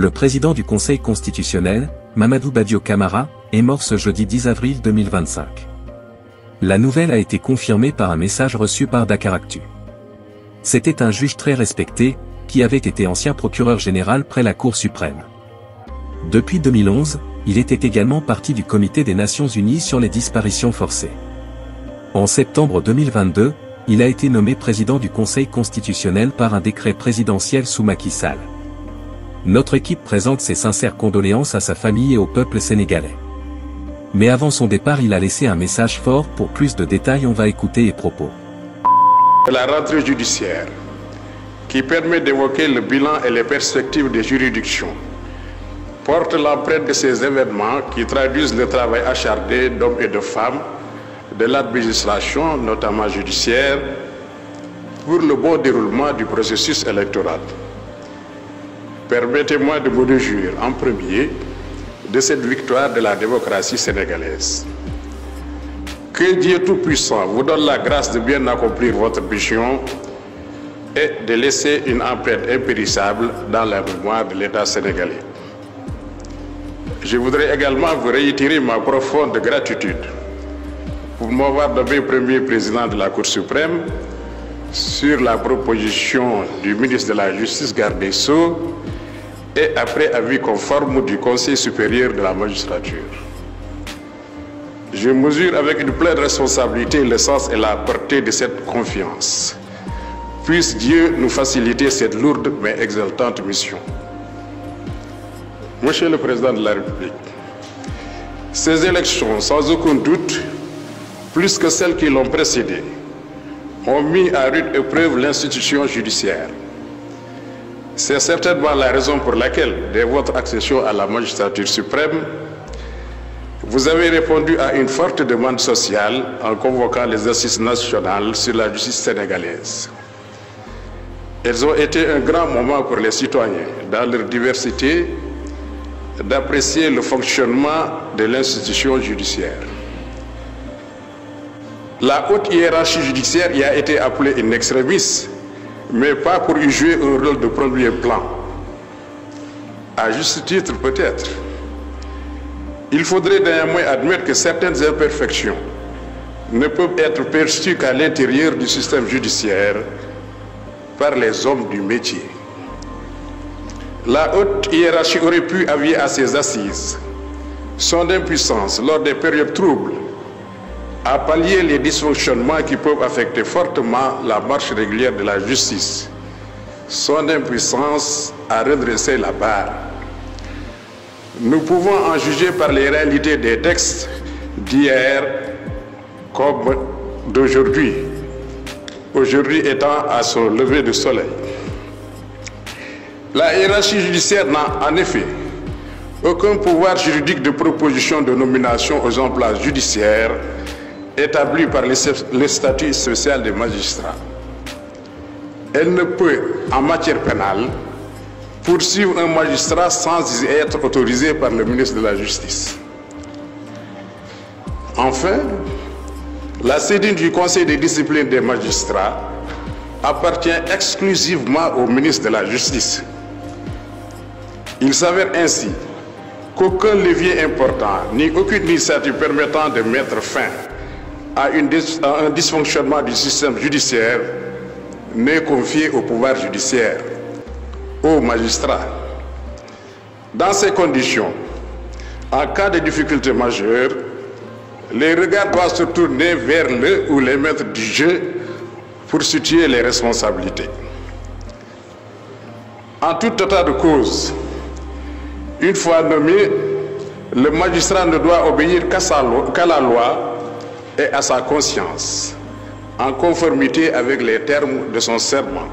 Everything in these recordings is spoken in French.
Le président du Conseil constitutionnel, Mamadou Badio Camara, est mort ce jeudi 10 avril 2025. La nouvelle a été confirmée par un message reçu par Dakaractu. C'était un juge très respecté, qui avait été ancien procureur général près la Cour suprême. Depuis 2011, il était également partie du Comité des Nations Unies sur les disparitions forcées. En septembre 2022, il a été nommé président du Conseil constitutionnel par un décret présidentiel sous Macky Sall. Notre équipe présente ses sincères condoléances à sa famille et au peuple sénégalais. Mais avant son départ, il a laissé un message fort. Pour plus de détails, on va écouter les propos. La rentrée judiciaire, qui permet d'évoquer le bilan et les perspectives des juridictions, porte l'empreinte de ces événements qui traduisent le travail acharné d'hommes et de femmes de l'administration, notamment judiciaire, pour le bon déroulement du processus électoral. Permettez-moi de me réjouir en premier de cette victoire de la démocratie sénégalaise. Que Dieu Tout-Puissant vous donne la grâce de bien accomplir votre mission et de laisser une empreinte impérissable dans la mémoire de l'État sénégalais. Je voudrais également vous réitérer ma profonde gratitude pour m'avoir nommé premier président de la Cour suprême sur la proposition du ministre de la Justice, garde des Sceaux, et après avis conforme du Conseil supérieur de la magistrature. Je mesure avec une pleine responsabilité le sens et la portée de cette confiance. Puisse Dieu nous faciliter cette lourde mais exaltante mission. Monsieur le Président de la République, ces élections, sans aucun doute, plus que celles qui l'ont précédée, ont mis à rude épreuve l'institution judiciaire. C'est certainement la raison pour laquelle, dès votre accession à la magistrature suprême, vous avez répondu à une forte demande sociale en convoquant les assises nationales sur la justice sénégalaise. Elles ont été un grand moment pour les citoyens, dans leur diversité, d'apprécier le fonctionnement de l'institution judiciaire. La haute hiérarchie judiciaire y a été appelée in extremis, mais pas pour y jouer un rôle de premier plan. À juste titre peut-être. Il faudrait néanmoins admettre que certaines imperfections ne peuvent être perçues qu'à l'intérieur du système judiciaire par les hommes du métier. La haute hiérarchie aurait pu avouer à ses assises son impuissance lors des périodes troubles à pallier les dysfonctionnements qui peuvent affecter fortement la marche régulière de la justice, son impuissance à redresser la barre. Nous pouvons en juger par les réalités des textes d'hier comme d'aujourd'hui, aujourd'hui étant à son lever de soleil. La hiérarchie judiciaire n'a en effet aucun pouvoir juridique de proposition de nomination aux emplois judiciaires établi par le statut social des magistrats. Elle ne peut, en matière pénale, poursuivre un magistrat sans y être autorisé par le ministre de la Justice. Enfin, la saisine du Conseil de discipline des magistrats appartient exclusivement au ministre de la Justice. Il s'avère ainsi qu'aucun levier important, ni aucune initiative permettant de mettre fin à un dysfonctionnement du système judiciaire n'est confié au pouvoir judiciaire, aux magistrats. Dans ces conditions, en cas de difficulté majeure, les regards doivent se tourner vers le ou les maîtres du jeu pour situer les responsabilités. En tout état de cause, une fois nommé, le magistrat ne doit obéir qu'à la loi et à sa conscience, en conformité avec les termes de son serment.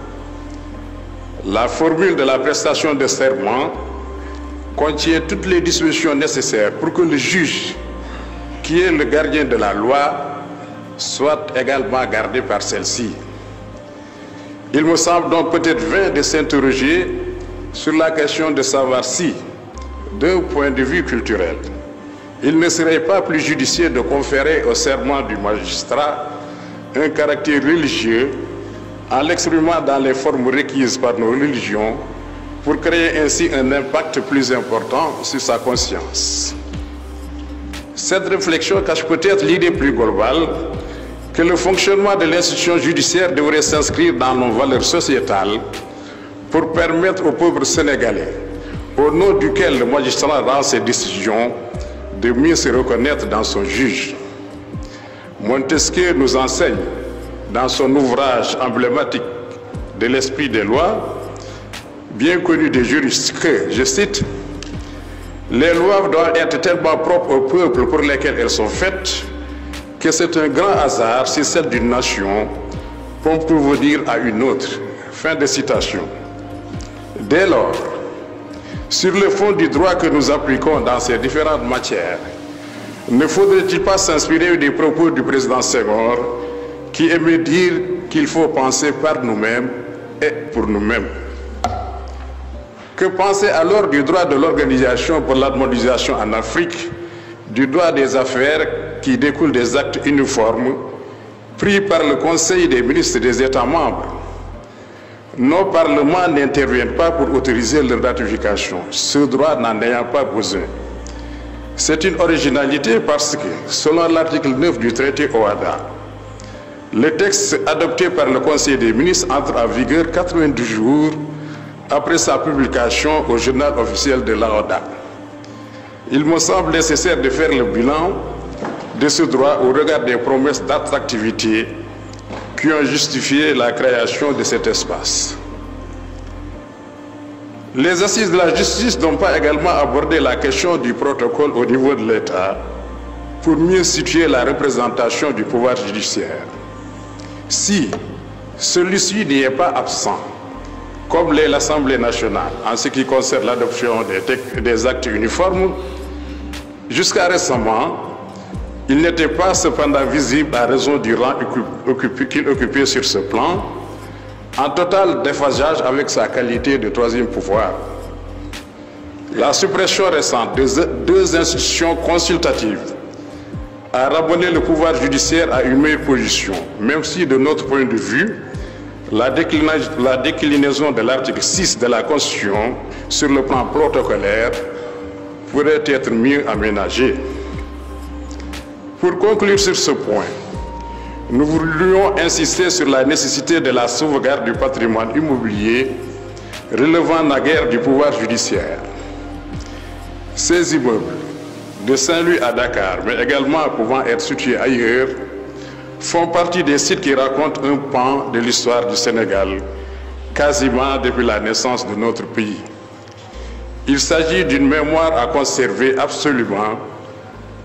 La formule de la prestation de serment contient toutes les dispositions nécessaires pour que le juge, qui est le gardien de la loi, soit également gardé par celle-ci. Il me semble donc peut-être vain de s'interroger sur la question de savoir si, d'un point de vue culturel, il ne serait pas plus judicieux de conférer au serment du magistrat un caractère religieux en l'exprimant dans les formes requises par nos religions pour créer ainsi un impact plus important sur sa conscience. Cette réflexion cache peut-être l'idée plus globale que le fonctionnement de l'institution judiciaire devrait s'inscrire dans nos valeurs sociétales pour permettre au peuple sénégalais, au nom duquel le magistrat rend ses décisions, de mieux se reconnaître dans son juge. Montesquieu nous enseigne, dans son ouvrage emblématique de l'esprit des lois, bien connu des juristes, que, je cite, « Les lois doivent être tellement propres au peuple pour lesquels elles sont faites que c'est un grand hasard si celle d'une nation qu'on peut vous dire à une autre. » Fin de citation. Dès lors, sur le fond du droit que nous appliquons dans ces différentes matières, ne faudrait-il pas s'inspirer des propos du président Senghor qui aimait dire qu'il faut penser par nous-mêmes et pour nous-mêmes? Que penser alors du droit de l'Organisation pour l'harmonisation en Afrique, du droit des affaires qui découle des actes uniformes pris par le Conseil des ministres des États membres? Nos parlements n'interviennent pas pour autoriser leur ratification, ce droit n'en ayant pas besoin. C'est une originalité parce que, selon l'article 9 du traité OHADA, le texte adopté par le Conseil des ministres entre en vigueur 90 jours après sa publication au journal officiel de l'OHADA. Il me semble nécessaire de faire le bilan de ce droit au regard des promesses d'attractivité qui ont justifié la création de cet espace. Les assises de la justice n'ont pas également abordé la question du protocole au niveau de l'État pour mieux situer la représentation du pouvoir judiciaire. Si celui-ci n'y est pas absent, comme l'est l'Assemblée nationale en ce qui concerne l'adoption des actes uniformes, jusqu'à récemment, il n'était pas cependant visible à raison du rang qu'il occupait sur ce plan, en total déphasage avec sa qualité de troisième pouvoir. La suppression récente de deux institutions consultatives a ramené le pouvoir judiciaire à une meilleure position, même si de notre point de vue, la déclinaison de l'article 6 de la Constitution sur le plan protocolaire pourrait être mieux aménagée. Pour conclure sur ce point, nous voulions insister sur la nécessité de la sauvegarde du patrimoine immobilier relevant naguère du pouvoir judiciaire. Ces immeubles, de Saint-Louis à Dakar, mais également pouvant être situés ailleurs, font partie des sites qui racontent un pan de l'histoire du Sénégal, quasiment depuis la naissance de notre pays. Il s'agit d'une mémoire à conserver absolument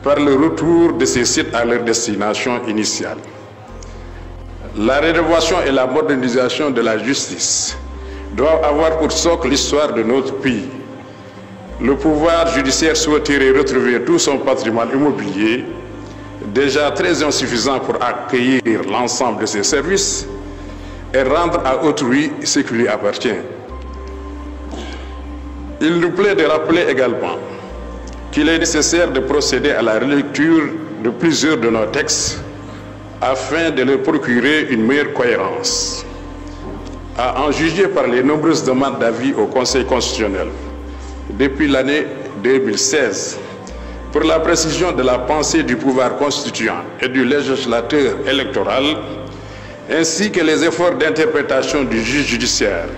par le retour de ces sites à leur destination initiale. La rénovation et la modernisation de la justice doivent avoir pour socle l'histoire de notre pays. Le pouvoir judiciaire souhaiterait retrouver tout son patrimoine immobilier, déjà très insuffisant pour accueillir l'ensemble de ses services, et rendre à autrui ce qui lui appartient. Il nous plaît de rappeler également qu'il est nécessaire de procéder à la relecture de plusieurs de nos textes afin de leur procurer une meilleure cohérence. À en juger par les nombreuses demandes d'avis au Conseil constitutionnel depuis l'année 2016, pour la précision de la pensée du pouvoir constituant et du législateur électoral, ainsi que les efforts d'interprétation du juge judiciaire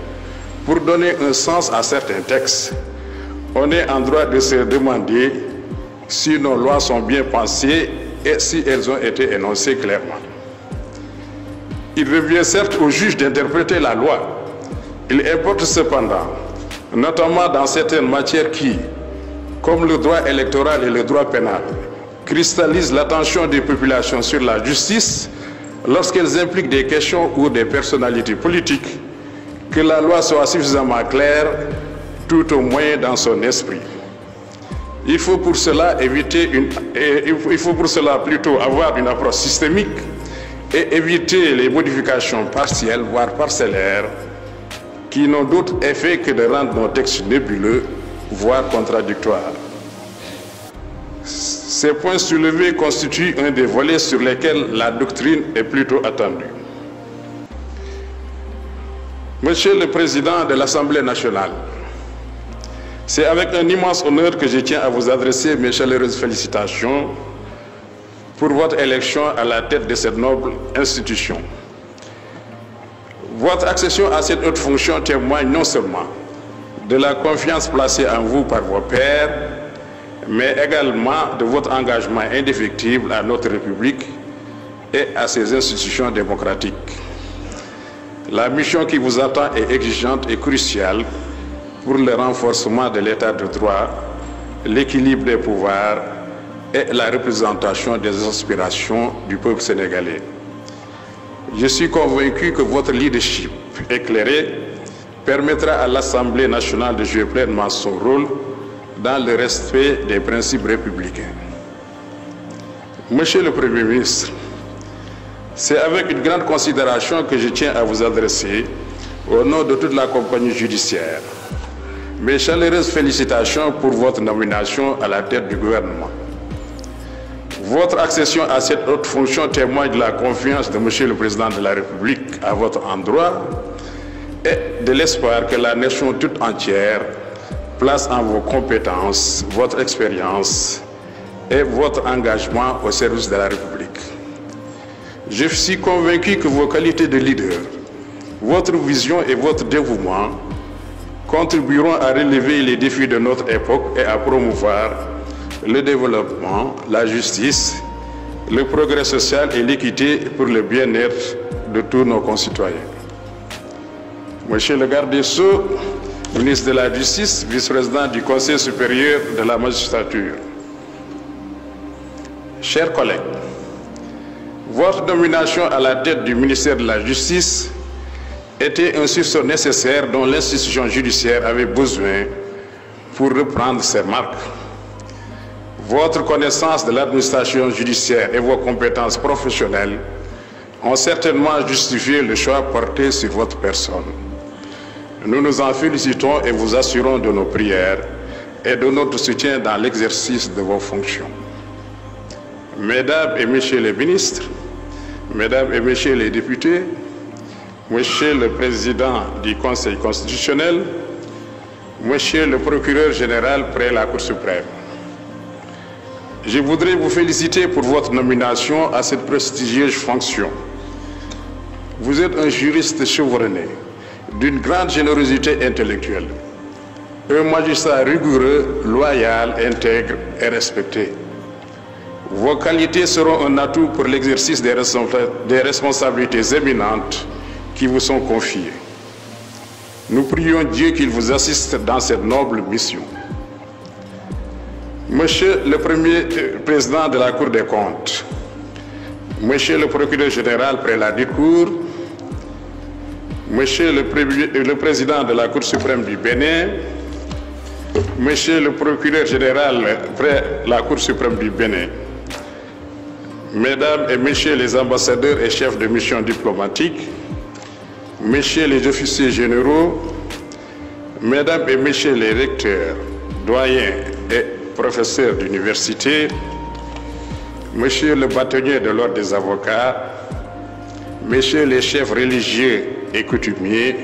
pour donner un sens à certains textes, on est en droit de se demander si nos lois sont bien pensées et si elles ont été énoncées clairement. Il revient certes au juge d'interpréter la loi. Il importe cependant, notamment dans certaines matières qui, comme le droit électoral et le droit pénal, cristallisent l'attention des populations sur la justice lorsqu'elles impliquent des questions ou des personnalités politiques, que la loi soit suffisamment claire, tout au moins dans son esprit. Il faut pour cela plutôt avoir une approche systémique et éviter les modifications partielles, voire parcellaires, qui n'ont d'autre effet que de rendre nos textes nébuleux, voire contradictoires. Ces points soulevés constituent un des volets sur lesquels la doctrine est plutôt attendue. Monsieur le Président de l'Assemblée nationale, C'est avec un immense honneur que je tiens à vous adresser mes chaleureuses félicitations pour votre élection à la tête de cette noble institution. Votre accession à cette haute fonction témoigne non seulement de la confiance placée en vous par vos pairs, mais également de votre engagement indéfectible à notre République et à ses institutions démocratiques. La mission qui vous attend est exigeante et cruciale pour le renforcement de l'état de droit, l'équilibre des pouvoirs et la représentation des aspirations du peuple sénégalais. Je suis convaincu que votre leadership éclairé permettra à l'Assemblée nationale de jouer pleinement son rôle dans le respect des principes républicains. Monsieur le Premier ministre, c'est avec une grande considération que je tiens à vous adresser, au nom de toute la compagnie judiciaire, mes chaleureuses félicitations pour votre nomination à la tête du gouvernement. Votre accession à cette haute fonction témoigne de la confiance de Monsieur le Président de la République à votre endroit et de l'espoir que la nation toute entière place en vos compétences, votre expérience et votre engagement au service de la République. Je suis convaincu que vos qualités de leader, votre vision et votre dévouement contribueront à relever les défis de notre époque et à promouvoir le développement, la justice, le progrès social et l'équité pour le bien-être de tous nos concitoyens. Monsieur le garde des Sceaux, ministre de la Justice, vice-président du Conseil supérieur de la magistrature, chers collègues, votre nomination à la tête du ministère de la Justice était un sursaut nécessaire dont l'institution judiciaire avait besoin pour reprendre ses marques. Votre connaissance de l'administration judiciaire et vos compétences professionnelles ont certainement justifié le choix porté sur votre personne. Nous nous en félicitons et vous assurons de nos prières et de notre soutien dans l'exercice de vos fonctions. Mesdames et Messieurs les ministres, Mesdames et Messieurs les députés, Monsieur le Président du Conseil constitutionnel, Monsieur le Procureur général près la Cour suprême, je voudrais vous féliciter pour votre nomination à cette prestigieuse fonction. Vous êtes un juriste chevronné, d'une grande générosité intellectuelle, un magistrat rigoureux, loyal, intègre et respecté. Vos qualités seront un atout pour l'exercice des responsabilités éminentes qui vous sont confiées. Nous prions Dieu qu'il vous assiste dans cette noble mission. Monsieur le Premier Président de la Cour des comptes, Monsieur le Procureur général près la Cour, Monsieur le Président de la Cour suprême du Bénin, Monsieur le Procureur général près la Cour suprême du Bénin, Mesdames et Messieurs les ambassadeurs et chefs de mission diplomatique, Messieurs les officiers généraux, Mesdames et Messieurs les recteurs, doyens et professeurs d'université, Monsieur le bâtonnier de l'ordre des avocats, Messieurs les chefs religieux et coutumiers,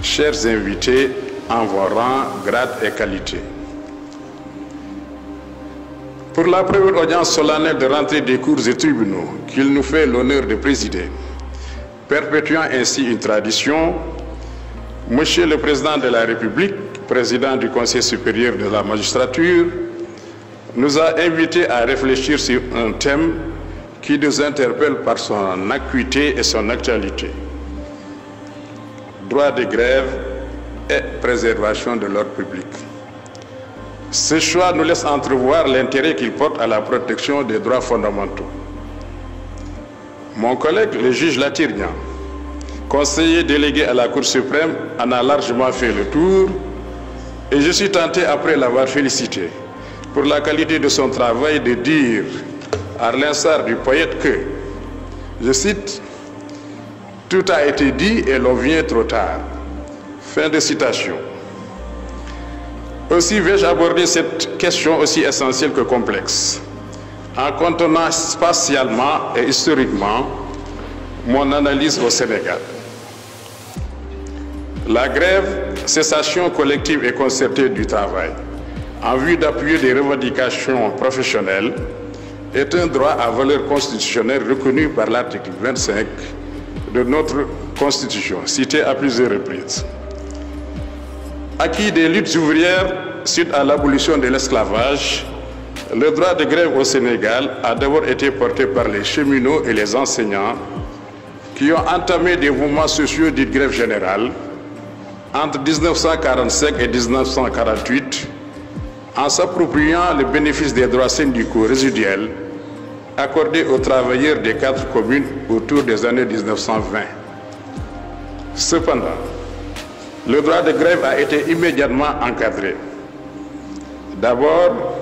chers invités en vos rangs, grades et qualités. Pour la première audience solennelle de rentrée des cours et tribunaux qu'il nous fait l'honneur de présider, perpétuant ainsi une tradition, Monsieur le Président de la République, Président du Conseil supérieur de la magistrature, nous a invités à réfléchir sur un thème qui nous interpelle par son acuité et son actualité. Droit de grève et préservation de l'ordre public. Ce choix nous laisse entrevoir l'intérêt qu'il porte à la protection des droits fondamentaux. Mon collègue, le juge Latirnian, conseiller délégué à la Cour suprême, en a largement fait le tour et je suis tenté, après l'avoir félicité pour la qualité de son travail, de dire, à l'instar du poète, que, je cite, « Tout a été dit et l'on vient trop tard ». Fin de citation. Aussi vais-je aborder cette question aussi essentielle que complexe, en contenant spatialement et historiquement mon analyse au Sénégal. La grève cessation collective et concertée du travail en vue d'appuyer des revendications professionnelles est un droit à valeur constitutionnelle reconnu par l'article 25 de notre Constitution, cité à plusieurs reprises. Acquis des luttes ouvrières suite à l'abolition de l'esclavage, le droit de grève au Sénégal a d'abord été porté par les cheminots et les enseignants qui ont entamé des mouvements sociaux dits grève générale entre 1945 et 1948 en s'appropriant le bénéfice des droits syndicaux résiduels accordés aux travailleurs des 4 communes autour des années 1920. Cependant, le droit de grève a été immédiatement encadré. D'abord,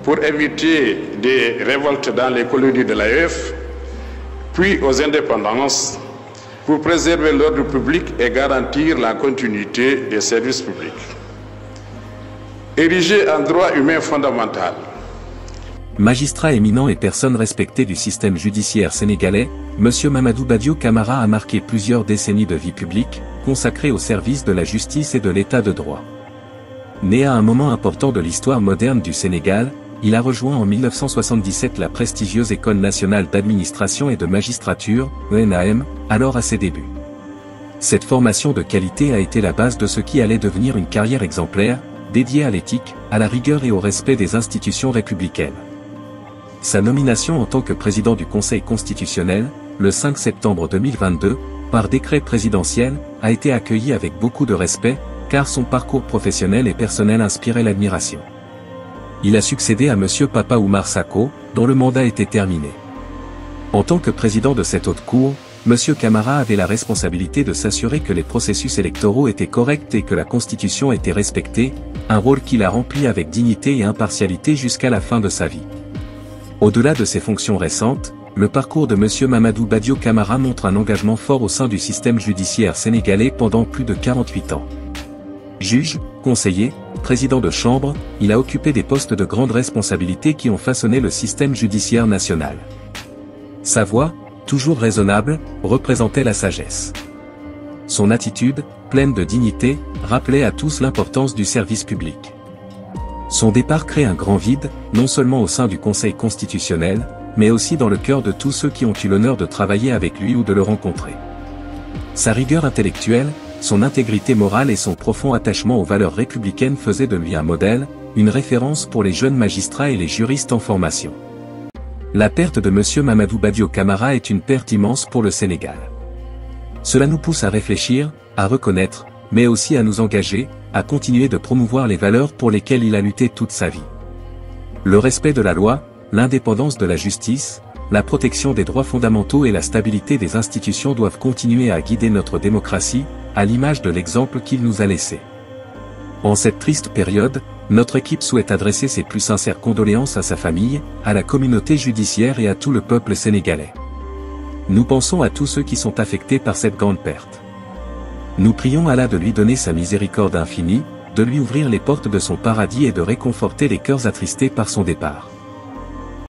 pour éviter des révoltes dans les colonies de l'AEF, puis aux indépendances, pour préserver l'ordre public et garantir la continuité des services publics. Érigé en droit humain fondamental. Magistrat éminent et personne respectée du système judiciaire sénégalais, M. Mamadou Badio Camara a marqué plusieurs décennies de vie publique, consacrée au service de la justice et de l'état de droit. Né à un moment important de l'histoire moderne du Sénégal, il a rejoint en 1977 la prestigieuse École nationale d'administration et de magistrature, ENAM, alors à ses débuts. Cette formation de qualité a été la base de ce qui allait devenir une carrière exemplaire, dédiée à l'éthique, à la rigueur et au respect des institutions républicaines. Sa nomination en tant que président du Conseil constitutionnel, le 5 septembre 2022, par décret présidentiel, a été accueillie avec beaucoup de respect, car son parcours professionnel et personnel inspirait l'admiration. Il a succédé à M. Papa Oumar Sako, dont le mandat était terminé. En tant que président de cette haute cour, M. Camara avait la responsabilité de s'assurer que les processus électoraux étaient corrects et que la Constitution était respectée, un rôle qu'il a rempli avec dignité et impartialité jusqu'à la fin de sa vie. Au-delà de ses fonctions récentes, le parcours de M. Mamadou Badio Camara montre un engagement fort au sein du système judiciaire sénégalais pendant plus de 48 ans. Juge, conseiller, président de chambre, il a occupé des postes de grande responsabilité qui ont façonné le système judiciaire national. Sa voix, toujours raisonnable, représentait la sagesse. Son attitude, pleine de dignité, rappelait à tous l'importance du service public. Son départ crée un grand vide, non seulement au sein du Conseil constitutionnel, mais aussi dans le cœur de tous ceux qui ont eu l'honneur de travailler avec lui ou de le rencontrer. Sa rigueur intellectuelle, son intégrité morale et son profond attachement aux valeurs républicaines faisaient de lui un modèle, une référence pour les jeunes magistrats et les juristes en formation. La perte de M. Mamadou Badio Camara est une perte immense pour le Sénégal. Cela nous pousse à réfléchir, à reconnaître, mais aussi à nous engager, à continuer de promouvoir les valeurs pour lesquelles il a lutté toute sa vie. Le respect de la loi, l'indépendance de la justice, la protection des droits fondamentaux et la stabilité des institutions doivent continuer à guider notre démocratie, à l'image de l'exemple qu'il nous a laissé. En cette triste période, notre équipe souhaite adresser ses plus sincères condoléances à sa famille, à la communauté judiciaire et à tout le peuple sénégalais. Nous pensons à tous ceux qui sont affectés par cette grande perte. Nous prions Allah de lui donner sa miséricorde infinie, de lui ouvrir les portes de son paradis et de réconforter les cœurs attristés par son départ.